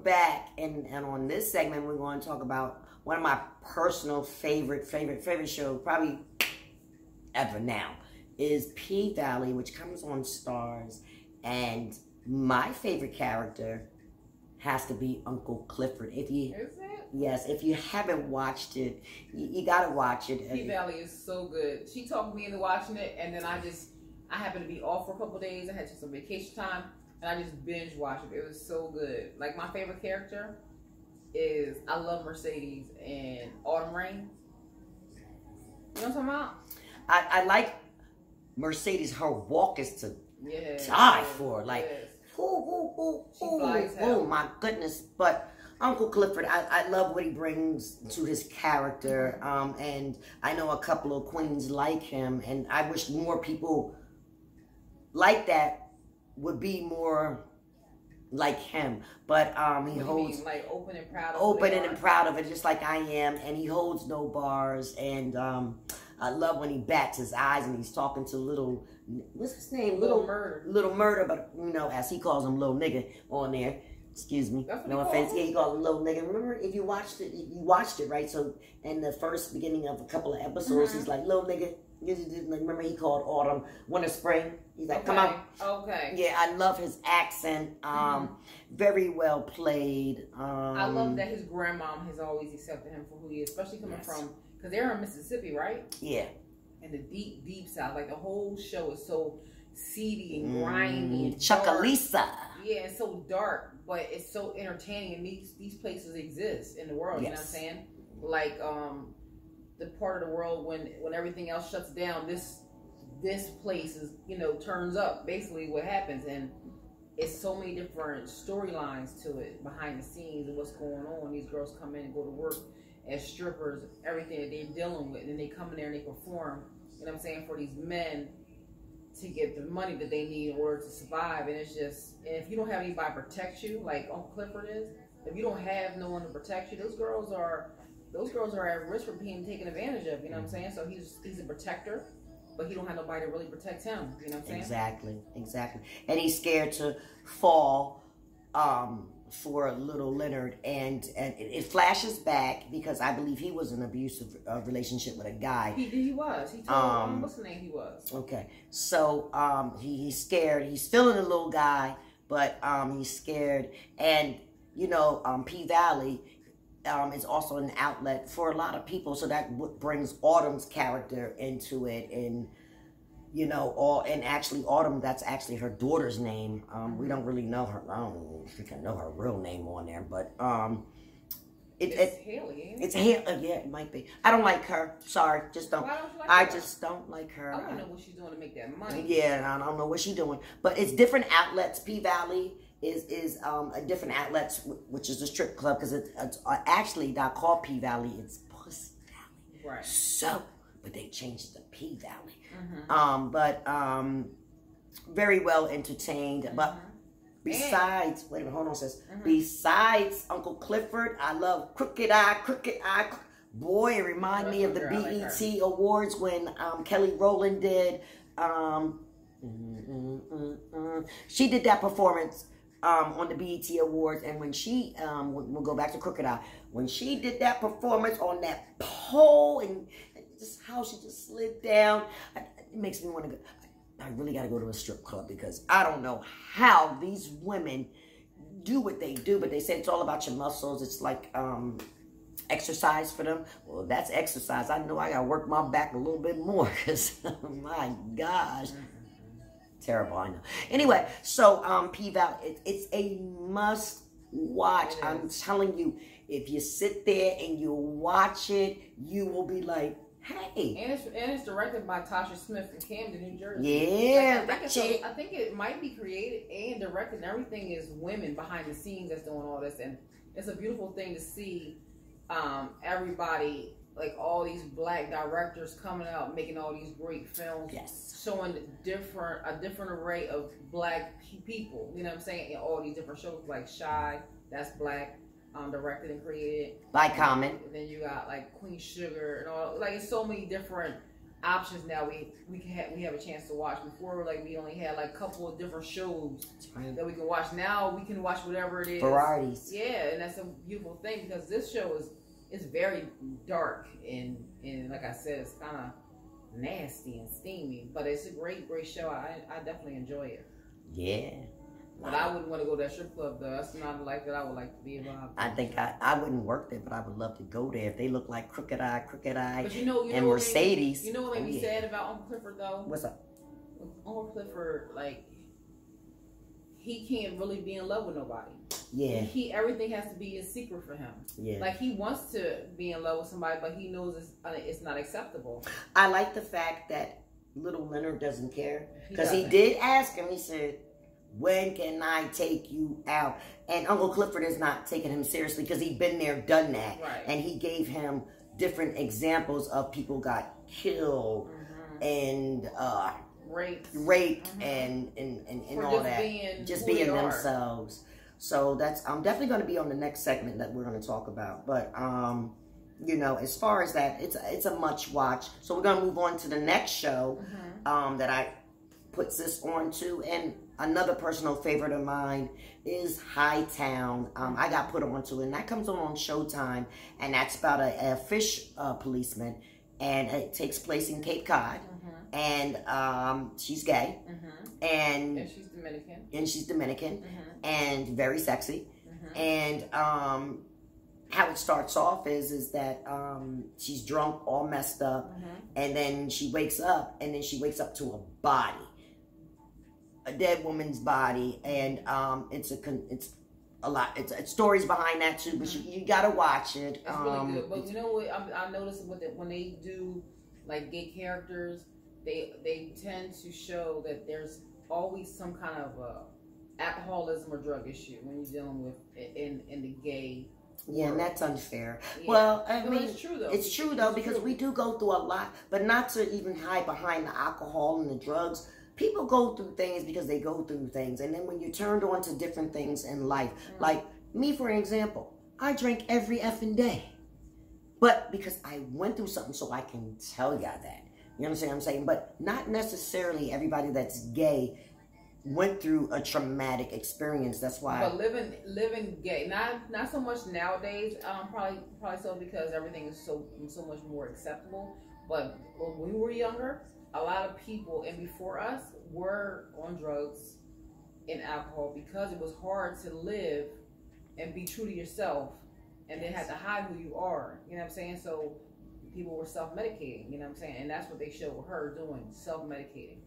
back, and on this segment, we're going to talk about one of my personal favorite shows, probably ever now, is P-Valley, which comes on Starz. And my favorite character has to be Uncle Clifford. Is it? Yes, if you haven't watched it, you got to watch it. P-Valley is so good. She talked me into watching it, and then I happened to be off for a couple of days. I had some vacation time, and I just binge watched it. It was so good. Like, my favorite character is, I love Mercedes and Autumn Rain. You know what I'm talking about? I like Mercedes. Her walk is to die for. Like, oh my goodness. But Uncle Clifford, I love what he brings to his character. And I know a couple of queens like him, and I wish more people like that would be more like him. But he holds like open and proud of it, just like I am. And he holds no bars. And I love when he bats his eyes and he's talking to little, what's his name? Little Murder, but you know, as he calls him, little nigga on there. Excuse me, no offense. Yeah, he called him little nigga. Remember, if you watched it, right? So in the first beginning of a couple of episodes, he's like, little nigga. Remember, he called Autumn, Winter, Spring. He's like, come on. Okay. Yeah, I love his accent. Very well played. I love that his grandmom has always accepted him for who he is, especially coming from, because they're in Mississippi, right? Yeah. In the deep, deep South. Like, the whole show is so seedy and grimy and Chucalissa. Yeah, it's so dark, but it's so entertaining, and these places exist in the world. You know what I'm saying? Like, the part of the world when everything else shuts down, this place is, you know, turns up. Basically, what happens, and it's so many different storylines to it behind the scenes and what's going on. These girls come in and go to work as strippers, everything that they're dealing with, and then they come in there and they perform. You know what I'm saying, for these men to get the money that they need in order to survive. And it's just, and if you don't have anybody to protect you, like Uncle Clifford is, if you don't have no one to protect you, those girls are at risk for being taken advantage of. You know what I'm saying? So he's a protector, but he don't have nobody to really protect him. You know what I'm saying? Exactly. And he's scared to fall for little Leonard, and it flashes back because I believe he was in an abusive relationship with a guy. He was. He told what's the name he was. Okay, so he's scared. He's feeling a little guy, but he's scared. And you know, P-Valley is also an outlet for a lot of people, so that brings Autumn's character into it. And you know, and actually Autumn, that's actually her daughter's name. We don't really know her. I don't know if we can know her real name on there, but it's Haley, ain't it? It's Haley. Yeah, it might be. I don't like her. Sorry, just don't. Why don't you like I her? just don't like her. I don't know what she's doing to make that money. Yeah, I don't know what she's doing, but it's different outlets. P-Valley is a different outlets, which is a strip club, because it's actually not called P-Valley. It's Puss Valley. Right. So, but they changed it to P-Valley. But very well entertained. But besides, wait a minute, hold on, sis. Besides Uncle Clifford, I love Crooked Eye. Boy, it reminded me of the BET Awards when Kelly Rowland did. She did that performance on the BET Awards, and when she we'll go back to Crooked Eye, when she did that performance on that pole and just how she just slid down, it makes me want to go. I really got to go to a strip club, because I don't know how these women do what they do, but they say it's all about your muscles. It's like exercise for them. Well, that's exercise. I know I got to work my back a little bit more, because my gosh. Terrible, I know. Anyway, so P-Valley, it's a must watch. I'm telling you, if you sit there and you watch it, you will be like, hey. And it's directed by Tasha Smith in Camden, New Jersey. Yeah. Like, I think it might be created and directed, and everything is women behind the scenes that's doing all this. And it's a beautiful thing to see everybody, like all these black directors coming out, making all these great films. Yes. Showing a different array of black people. You know what I'm saying? In all these different shows, like Shy, that's black. Directed and created by Common. And then you got like Queen Sugar and all. Like, it's so many different options now. We have a chance to watch. Before, like, we only had like a couple of different shows that we can watch. Now we can watch whatever it is. Varieties. Yeah, and that's a beautiful thing because this show is very dark and like I said, it's kind of nasty and steamy, but it's a great show. I definitely enjoy it. Yeah. But I wouldn't want to go to that strip club though. That's not a life that I would like to be involved in. I think I wouldn't work there, but I would love to go there if they look like Crooked Eye, But you and Mercedes. You know what made me sad about Uncle Clifford though? What's up? Uncle Clifford, like, he can't really be in love with nobody. Yeah. Everything has to be a secret for him. Yeah. Like, he wants to be in love with somebody, but he knows it's not acceptable. I like the fact that little Leonard doesn't care, because he did ask him. He said, "When can I take you out?" And Uncle Clifford is not taking him seriously because he'd been there, done that. Right. And he gave him different examples of people got killed and raped and all that. Just being themselves. So that's definitely going to be on the next segment that we're going to talk about. But you know, as far as that, it's a much watch. So we're going to move on to the next show that I puts this on to, and another personal favorite of mine is Hightown. I got put onto it, and that comes on Showtime, and that's about a fish policeman, and it takes place in Cape Cod, and she's gay, and she's Dominican, and very sexy, and how it starts off is that she's drunk, all messed up, and then she wakes up, to a body. A dead woman's body, and it's a lot. It's stories behind that too, but you gotta watch it. It's really good. But you know what? I noticed when they do like gay characters, they tend to show that there's always some kind of alcoholism or drug issue when you're dealing with in the gay. Yeah, and that's unfair. Yeah. Well, I mean, it's true though. It's true though, because we do go through a lot, but not to even hide behind the alcohol and the drugs. People go through things because they go through things. And then when you're turned on to different things in life, like me, for example, I drink every effing day. But because I went through something, so I can tell y'all that. You understand what I'm saying? But not necessarily everybody that's gay went through a traumatic experience. That's why. But living gay, not so much nowadays. Probably so, because everything is so much more acceptable. But when we were younger, a lot of people, and before us, were on drugs and alcohol because it was hard to live and be true to yourself, and then had to hide who you are. You know what I'm saying? So people were self-medicating. You know what I'm saying? And that's what they showed her doing, self-medicating.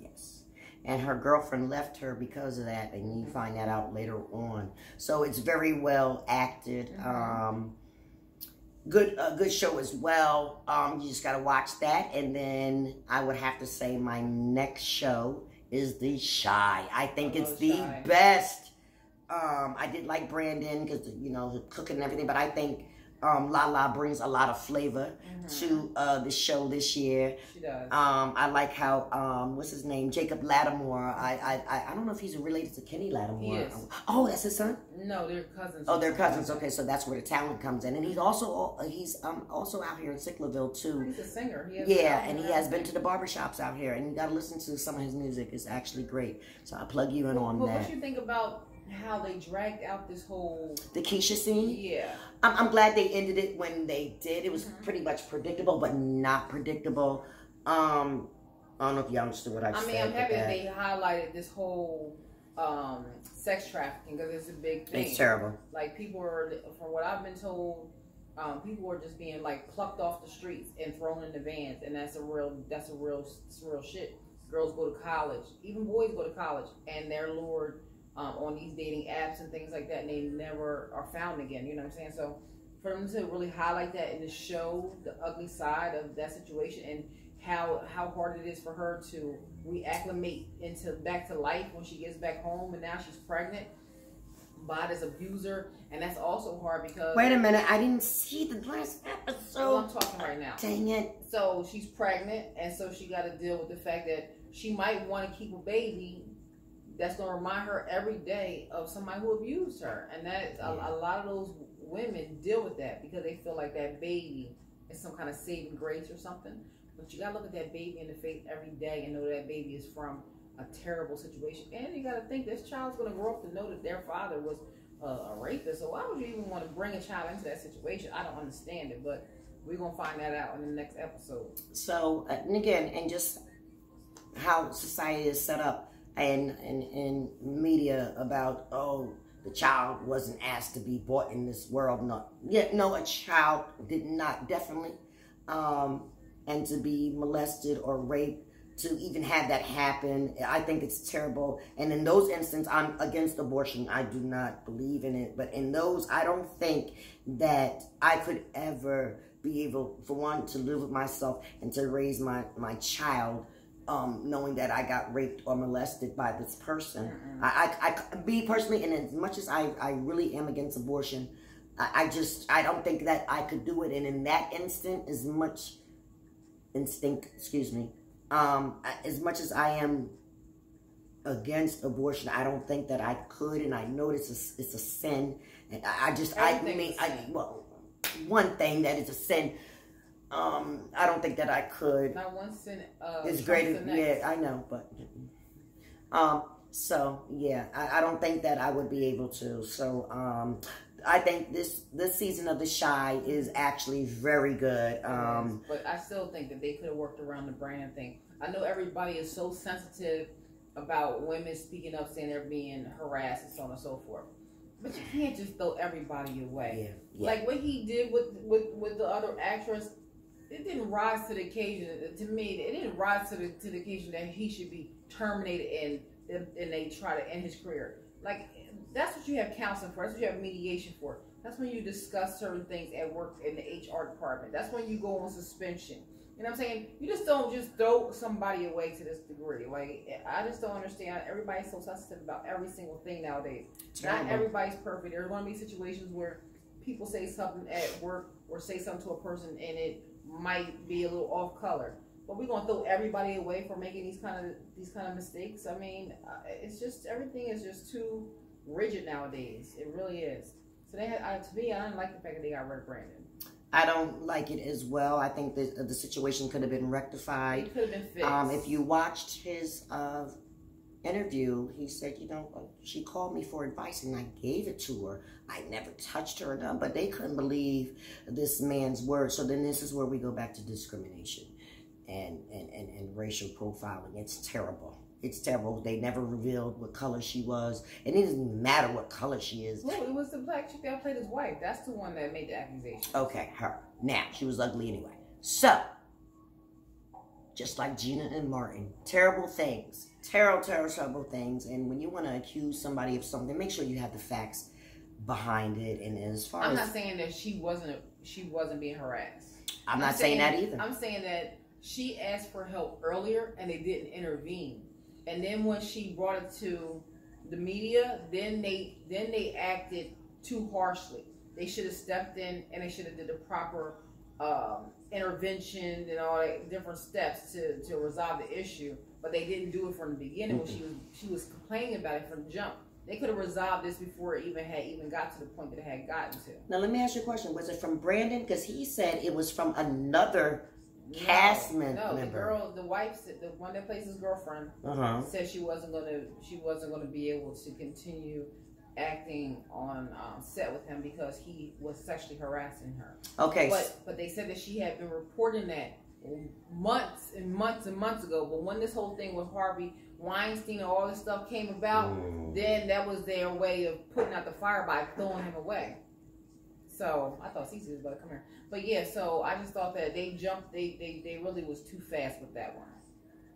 Yes. And her girlfriend left her because of that, and you find that out later on. So it's very well acted. Good show as well. You just gotta watch that. And then I would have to say my next show is The Chi. I think it's the best. I did like Brandon because, you know, the cooking and everything, but I think Lala brings a lot of flavor to the show this year. She does. I like how what's his name, Jacob Lattimore. I don't know if he's related to Kenny Lattimore. He is. Oh, that's his son. No, they're cousins. Oh, they're cousins. Okay, so that's where the talent comes in, and he's also out here in Sicklerville too. He's a singer. He has been to the barbershops out here, and you got to listen to some of his music. It's actually great. So I plug you in on that. What you think about how they dragged out this whole the Keisha scene? Yeah, I'm glad they ended it when they did. It was pretty much predictable, but not predictable. I don't know if y'all understood what I said. I mean, I'm happy that they highlighted this whole sex trafficking because it's a big thing. It's terrible. Like, people are, from what I've been told, people are just being like plucked off the streets and thrown in the vans, and that's real shit. Girls go to college, even boys go to college, and they're lured on these dating apps and things like that, and they never are found again. You know what I'm saying? So for them to really highlight that and to show the ugly side of that situation and how hard it is for her to reacclimate back to life when she gets back home, and now she's pregnant by this abuser, and that's also hard because... Wait a minute, I didn't see the last episode. Well, I'm talking right now. Dang it. So she's pregnant, and so she got to deal with the fact that she might want to keep a baby that's going to remind her every day of somebody who abused her. And that a lot of those women deal with that because they feel like that baby is some kind of saving grace or something. But you gotta look at that baby in the face every day and know that baby is from a terrible situation. And you gotta think this child's gonna grow up to know that their father was a rapist. So why would you even want to bring a child into that situation? I don't understand it, but we're gonna find that out in the next episode. So, and again, and just how society is set up and media about, oh, the child wasn't asked to be brought in this world. No, a child did not, definitely. And to be molested or raped, to even have that happen, I think it's terrible. And in those instances, I'm against abortion. I do not believe in it. But in those, I don't think that I could ever be able, for one, to live with myself and to raise my child knowing that I got raped or molested by this person. I me personally, and as much as I really am against abortion, I don't think that I could do it. And in that instant, as much as much as I am against abortion, I don't think that I could, and I know it's a sin. And well, one thing that is a sin, I don't think that I could. Not one sin is greater. Yeah, I know, but so yeah, I don't think that I would be able to. So I think this season of The Chi is actually very good. But I still think that they could have worked around the Brandon thing. I know everybody is so sensitive about women speaking up, saying they're being harassed and so on and so forth. But you can't just throw everybody away. Yeah. Like what he did with the other actress, it didn't rise to the occasion. To me, it didn't rise to the occasion that he should be terminated and they try to end his career. Like, that's what you have counseling for. That's what you have mediation for. That's when you discuss certain things at work in the HR department. That's when you go on suspension. You know what I'm saying? You just don't just throw somebody away to this degree. Like, I just don't understand. Everybody's so sensitive about every single thing nowadays. Not everybody's perfect. There's going to be situations where people say something at work or say something to a person and it might be a little off color. But we're gonna throw everybody away for making these kind of mistakes. I mean, it's just, everything is just too rigid nowadays. It really is. So to me, I don't like the fact that they got rid of Brandon. I don't like it as well. I think that the situation could have been rectified. It could have been fixed. If you watched his interview, he said, she called me for advice and I gave it to her. I never touched her or nothing, but they couldn't believe this man's word. So then this is where we go back to discrimination and racial profiling. It's terrible. It's terrible. They never revealed what color she was. And it doesn't matter what color she is. No, it was the black chick that played his wife. That's the one that made the accusation. Okay, her. Now, she was ugly anyway. So, just like Gina and Martin, terrible things. Terrible things. And when you want to accuse somebody of something, make sure you have the facts behind it. And as far I'm not saying that she wasn't being harassed. I'm not saying that either. I'm saying that she asked for help earlier and they didn't intervene. And then when she brought it to the media, then they acted too harshly. They should have stepped in and they should have did the proper intervention and all that different steps to resolve the issue. But they didn't do it from the beginning when she was complaining about it from the jump. They could have resolved this before it even got to the point that it had gotten to. Now let me ask you a question. Was it from Brandon? Because he said it was from another cast member. No, the wife, the one that plays his girlfriend, said she wasn't gonna be able to continue acting on set with him because he was sexually harassing her. Okay. But they said that she had been reporting that months and months and months ago. But when this whole thing with Harvey Weinstein and all this stuff came about, then that was their way of putting out the fire by throwing him away. So I thought Cece was about to come here. But yeah, so I just thought that they jumped, they really was too fast with that one.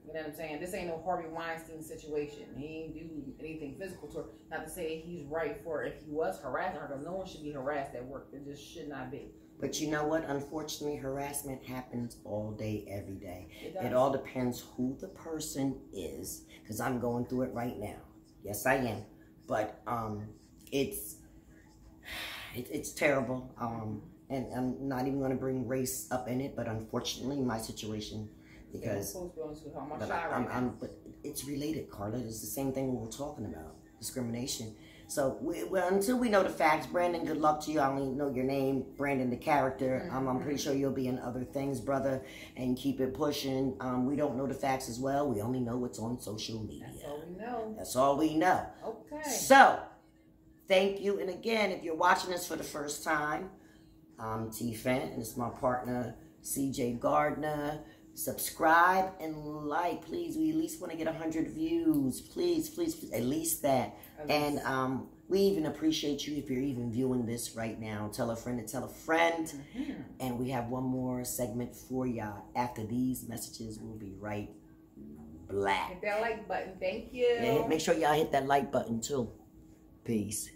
You know what I'm saying? This ain't no Harvey Weinstein situation. He ain't do anything physical to her. Not to say he's right for if he was harassing her, because no one should be harassed at work. It just should not be. But you know what? Unfortunately, harassment happens all day, every day. It all depends who the person is, because I'm going through it right now. Yes, I am. But it's terrible. And I'm not even going to bring race up in it, but unfortunately, my situation, because but it's related, Carla. It's the same thing we were talking about, discrimination. So until we know the facts, Brandon, good luck to you. I only know your name, Brandon the character. I'm pretty sure you'll be in other things, brother, and keep it pushing. We don't know the facts as well. We only know what's on social media. That's all we know. That's all we know. Okay. So, thank you. And again, if you're watching this for the first time, I'm T Fent, and it's my partner, CJ Gardner. Subscribe and like, please. We at least want to get 100 views. Please, please, please. At least that. And we even appreciate you if you're even viewing this right now. Tell a friend to tell a friend. And we have one more segment for y'all. After these messages, we'll be right back. Hit that like button. Thank you. Yeah, make sure y'all hit that like button too. Peace.